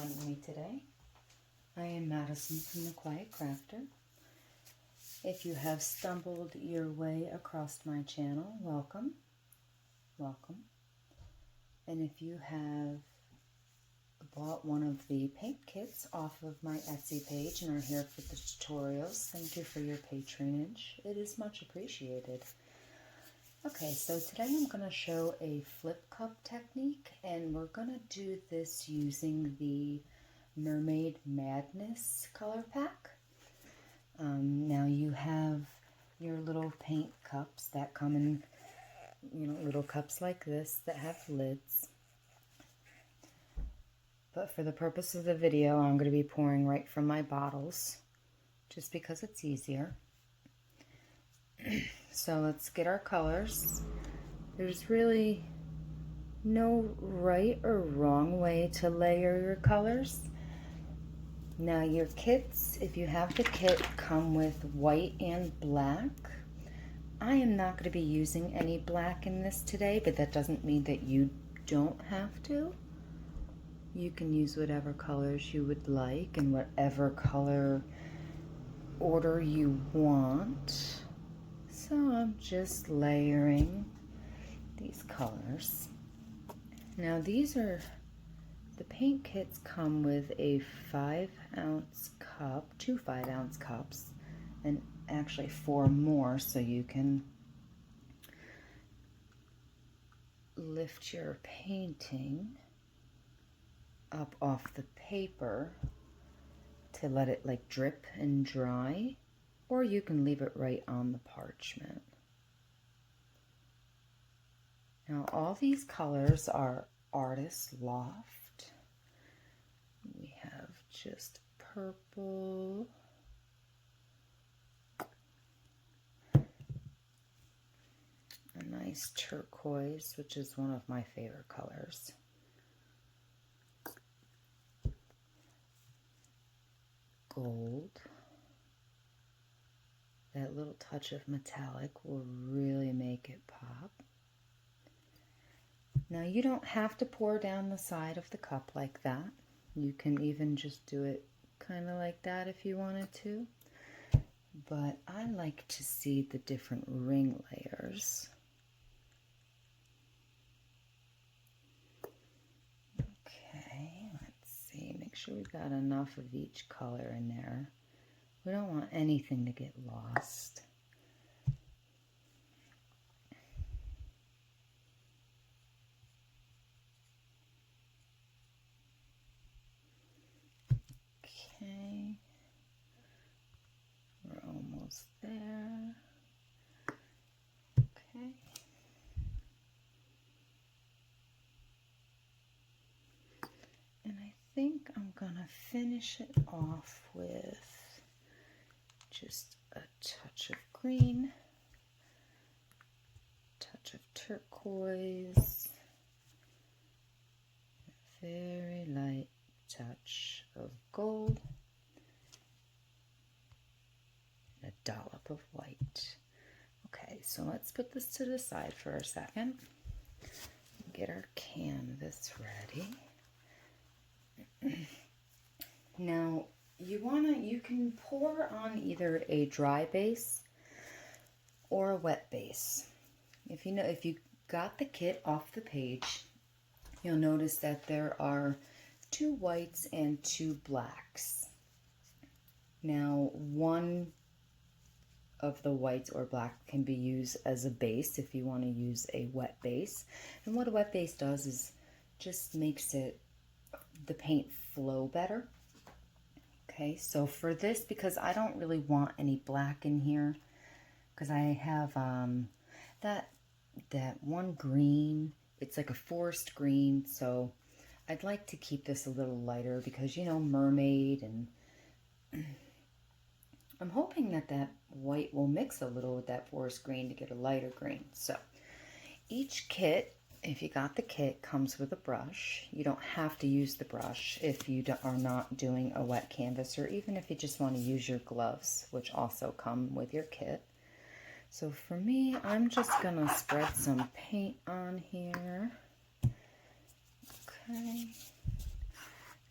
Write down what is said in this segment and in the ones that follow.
joining me today. I am Madison from The Quiet Crafter. If you have stumbled your way across my channel, welcome. Welcome. And if you have bought one of the paint kits off of my Etsy page and are here for the tutorials, thank you for your patronage. It is much appreciated. Okay, so today I'm going to show a flip cup technique, and we're going to do this using the Mermaid Madness color pack. Now you have your little paint cups that come in, little cups like this that have lids. But for the purpose of the video, I'm going to be pouring right from my bottles, just because it's easier. So let's get our colors. There's really no right or wrong way to layer your colors. Now your kits, if you have the kit, come with white and black. I am not going to be using any black in this today, but that doesn't mean that you don't have to. You can use whatever colors you would like in whatever color order you want. So I'm just layering these colors. Now the paint kits come with a 5-ounce cup, 2 5-ounce cups, and actually 4 more, so you can lift your painting up off the paper to let it like drip and dry, or you can leave it right on the parchment. Now all these colors are Artist Loft. We have just purple, a nice turquoise, which is one of my favorite colors. Gold. That little touch of metallic will really make it pop. Now you don't have to pour down the side of the cup like that. You can even just do it kind of like that if you wanted to. But I like to see the different ring layers. Okay, let's see. Make sure we've got enough of each color in there. We don't want anything to get lost. Okay, we're almost there. Okay. And I think I'm gonna finish it off with just a touch of green, touch of turquoise, a very light touch of gold, and a dollop of white. Okay, so let's put this to the side for a second. Get our canvas ready. Now you can pour on either a dry base or a wet base. If you got the kit off the page, you'll notice that there are 2 whites and 2 blacks. Now one of the whites or black can be used as a base if you want to use a wet base. And what a wet base does is just makes the paint flow better. Okay, so for this, because I don't really want any black in here, because I have that one green, it's like a forest green, so I'd like to keep this a little lighter because, mermaid, and I'm hoping that white will mix a little with that forest green to get a lighter green. So each kit, if you got the kit, comes with a brush. You don't have to use the brush if you are not doing a wet canvas, or even if you just want to use your gloves, which also come with your kit. So for me, I'm just going to spread some paint on here. Okay.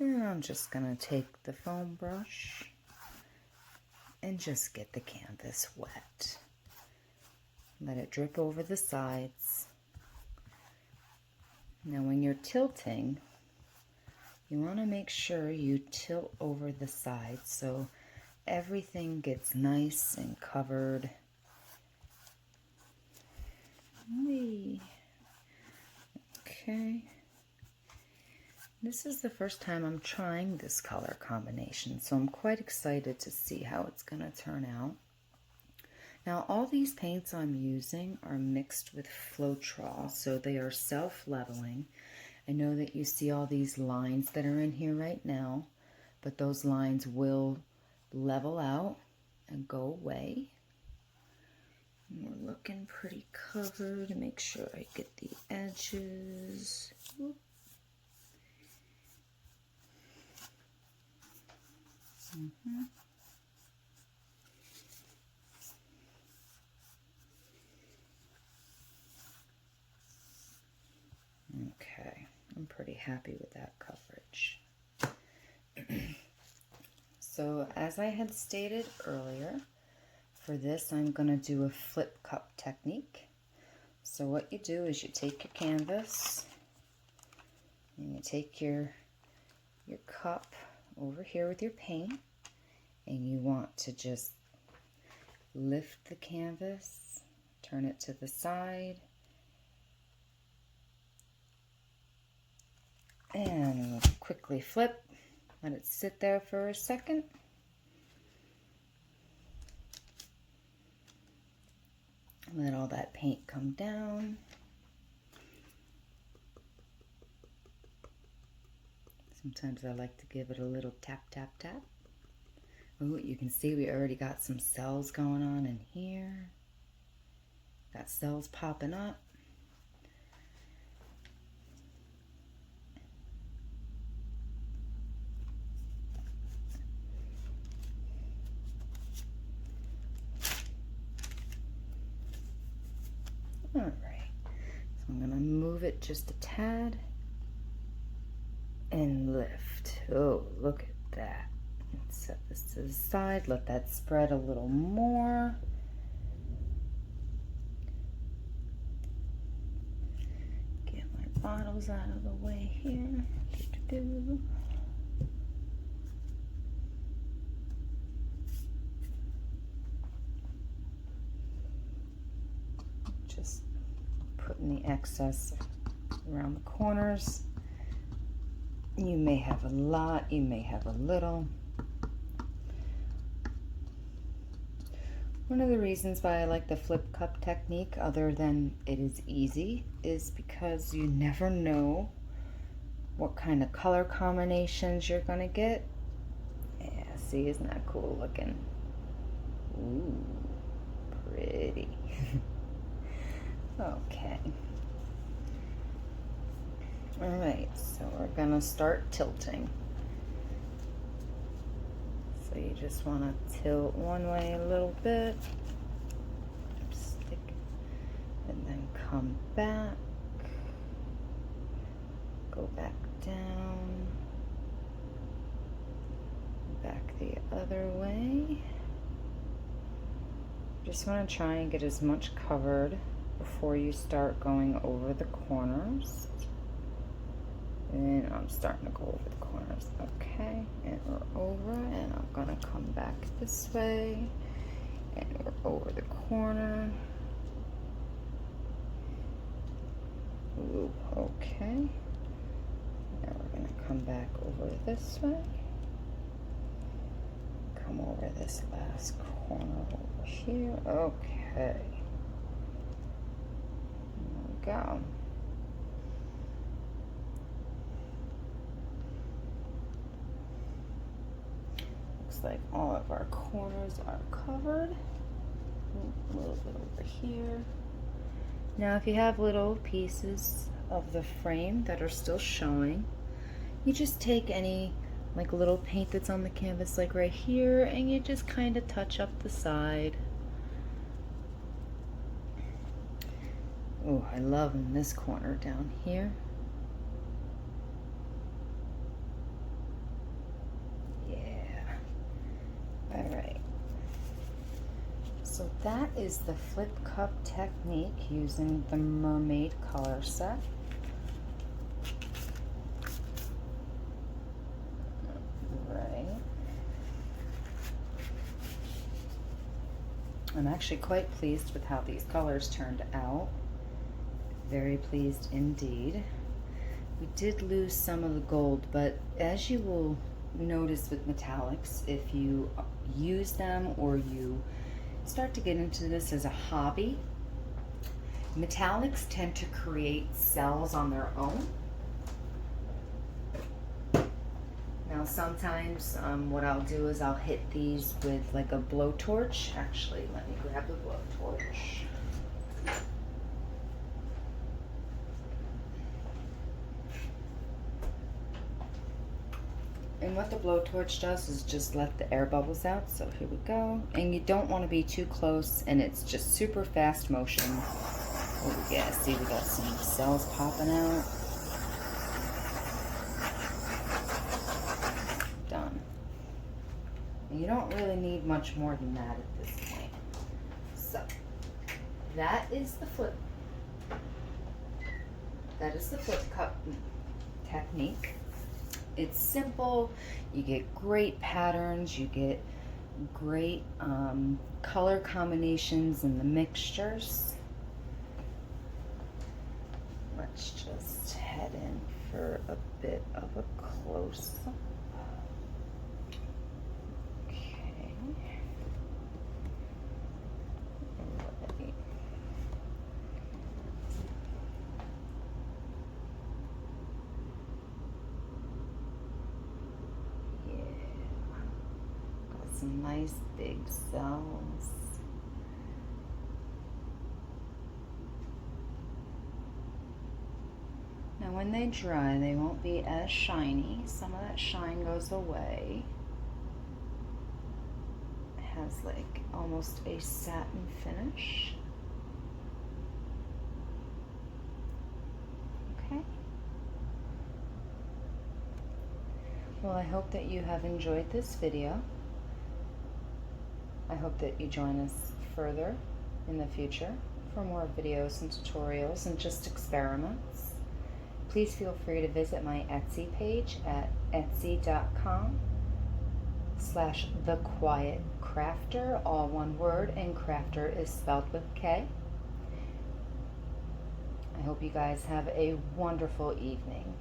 And I'm just going to take the foam brush and just get the canvas wet. Let it drip over the sides. Now when you're tilting, you want to make sure you tilt over the sides so everything gets nice and covered. Whee. Okay. This is the first time I'm trying this color combination, so I'm quite excited to see how it's going to turn out. Now all these paints I'm using are mixed with Floetrol, so they are self-leveling. I know that you see all these lines that are in here right now, but those lines will level out and go away. And we're looking pretty covered to make sure I get the edges. Whoop. Okay, I'm pretty happy with that coverage. So as I had stated earlier, for this I'm going to do a flip cup technique. So what you do is you take your canvas and you take your cup over here with your paint, and you want to just lift the canvas, turn it to the side, and quickly flip. Let it sit there for a second. Let all that paint come down. Sometimes I like to give it a little tap, tap, tap. Ooh, you can see we already got some cells going on in here. Got cells popping up. All right, so I'm gonna move it just a tad and lift. Oh, look at that. Let's set this to the side, let that spread a little more. Get my bottles out of the way here. Just putting the excess around the corners. You may have a lot, you may have a little. One of the reasons why I like the flip cup technique, other than it is easy, is because you never know what kind of color combinations you're gonna get. Yeah, see, isn't that cool looking? Ooh, pretty. Okay. Alright, so we're gonna start tilting. So you just want to tilt one way a little bit, stick, and then come back, go back down, back the other way. Just want to try and get as much covered before you start going over the corners. And I'm starting to go over the corners. Okay, and we're over, and I'm gonna come back this way, and we're over the corner. Ooh, okay. Now we're gonna come back over this way. Come over this last corner over here. Okay. There we go. Like all of our corners are covered. A little bit over here. Now if you have little pieces of the frame that are still showing, you just take any like little paint that's on the canvas like right here, and you just kind of touch up the side. Oh, I love in this corner down here. So that is the flip cup technique using the Mermaid color set. Right. I'm actually quite pleased with how these colors turned out. Very pleased indeed. We did lose some of the gold, but as you will notice with metallics, if you use them or you start to get into this as a hobby, metallics tend to create cells on their own. Now sometimes what I'll do is I'll hit these with like a blowtorch. Actually, let me grab the blowtorch. And what the blowtorch does is just let the air bubbles out. So here we go. And you don't want to be too close, and it's just super fast motion. Oh yeah, see, we got some cells popping out. Done. And you don't really need much more than that at this point. So that is the flip. That is the flip cup technique. It's simple, you get great patterns, you get great color combinations in the mixtures. Let's just head in for a bit of a close-up. Okay. Alright. Some nice big cells. Now when they dry, they won't be as shiny. Some of that shine goes away. It has like almost a satin finish. Okay. Well, I hope that you have enjoyed this video. I hope that you join us further in the future for more videos and tutorials and just experiments. Please feel free to visit my Etsy page at etsy.com/thequietcrafter, all one word, and crafter is spelled with K. I hope you guys have a wonderful evening.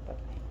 Bye-bye.